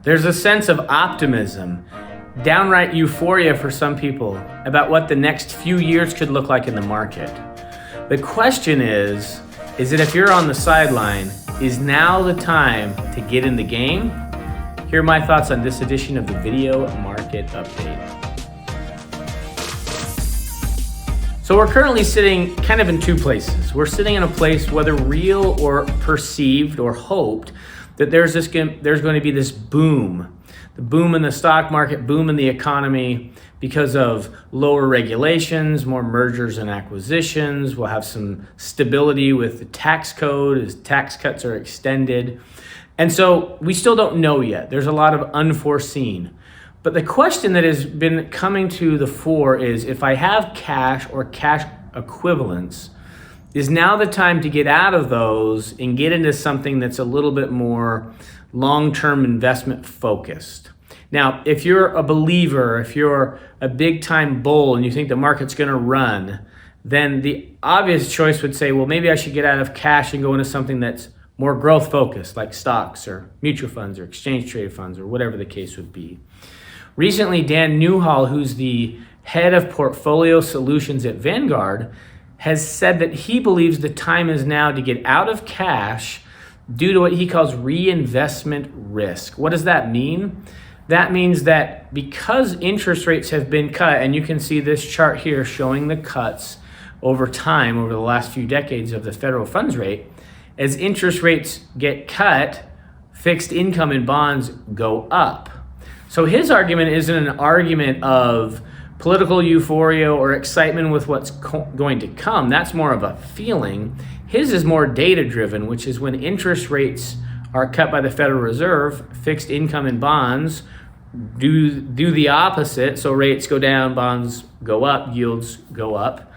There's a sense of optimism, downright euphoria for some people about what the next few years could look like in the market. The question is that if you're on the sideline, is now the time to get in the game? Here are my thoughts on this edition of the Video Market Update. So we're currently sitting kind of in two places. We're sitting in a place, whether real or perceived or hoped, that there's going to be this boom. The boom in the stock market, boom in the economy because of lower regulations, more mergers and acquisitions. We'll have some stability with the tax code as tax cuts are extended. And so we still don't know yet. There's a lot of unforeseen. But the question that has been coming to the fore is, if I have cash or cash equivalents, is now the time to get out of those and get into something that's a little bit more long-term investment focused. Now, if you're a believer, if you're a big-time bull and you think the market's going to run, then the obvious choice would say, well, maybe I should get out of cash and go into something that's more growth focused, like stocks or mutual funds or exchange traded funds or whatever the case would be. Recently, Dan Newhall, who's the head of portfolio solutions at Vanguard, has said that he believes the time is now to get out of cash due to what he calls reinvestment risk. What does that mean? That means that because interest rates have been cut, and you can see this chart here showing the cuts over time, over the last few decades of the federal funds rate, as interest rates get cut, fixed income and bonds go up. So his argument isn't an argument of political euphoria or excitement with what's going to come. That's more of a feeling. His is more data-driven, which is when interest rates are cut by the Federal Reserve, fixed income and bonds do the opposite. So rates go down, bonds go up, yields go up.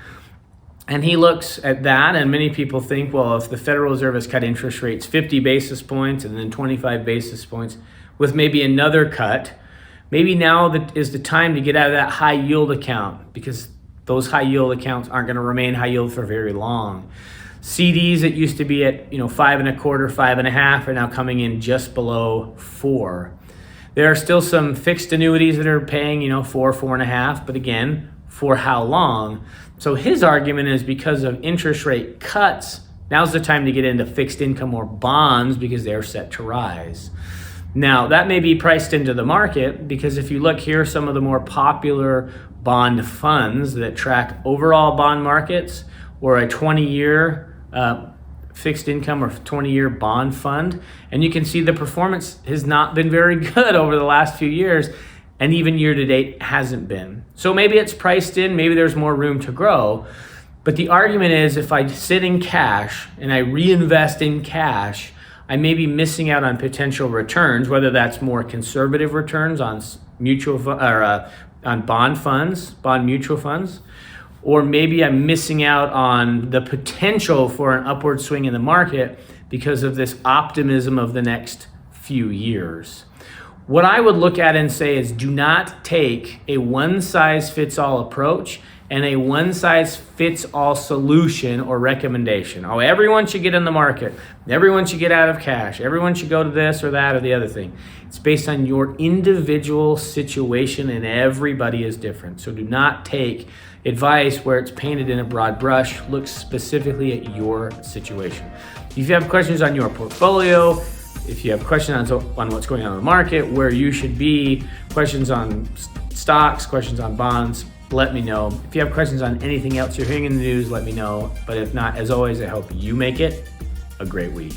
And he looks at that, and many people think, well, if the Federal Reserve has cut interest rates 50 basis points and then 25 basis points with maybe another cut, maybe now is the time to get out of that high yield account, because those high yield accounts aren't going to remain high yield for very long. CDs that used to be at 5.25, 5.5 are now coming in just below 4. There are still some fixed annuities that are paying 4, 4.5, but again, for how long? So his argument is because of interest rate cuts, now's the time to get into fixed income or bonds because they're set to rise. Now, that may be priced into the market because if you look here, some of the more popular bond funds that track overall bond markets, or a 20-year fixed income or 20-year bond fund, and you can see the performance has not been very good over the last few years, and even year to date hasn't been. So maybe it's priced in, maybe there's more room to grow, but the argument is if I sit in cash and I reinvest in cash, I may be missing out on potential returns, whether that's more conservative returns on on bond funds, bond mutual funds, or maybe I'm missing out on the potential for an upward swing in the market because of this optimism of the next few years. What I would look at and say is, do not take a one-size-fits-all approach and a one-size-fits-all solution or recommendation. Oh, everyone should get in the market. Everyone should get out of cash. Everyone should go to this or that or the other thing. It's based on your individual situation, and everybody is different. So do not take advice where it's painted in a broad brush. Look specifically at your situation. If you have questions on your portfolio, if you have questions on what's going on in the market, where you should be, questions on stocks, questions on bonds, let me know. If you have questions on anything else you're hearing in the news, let me know. But if not, as always, I hope you make it a great week.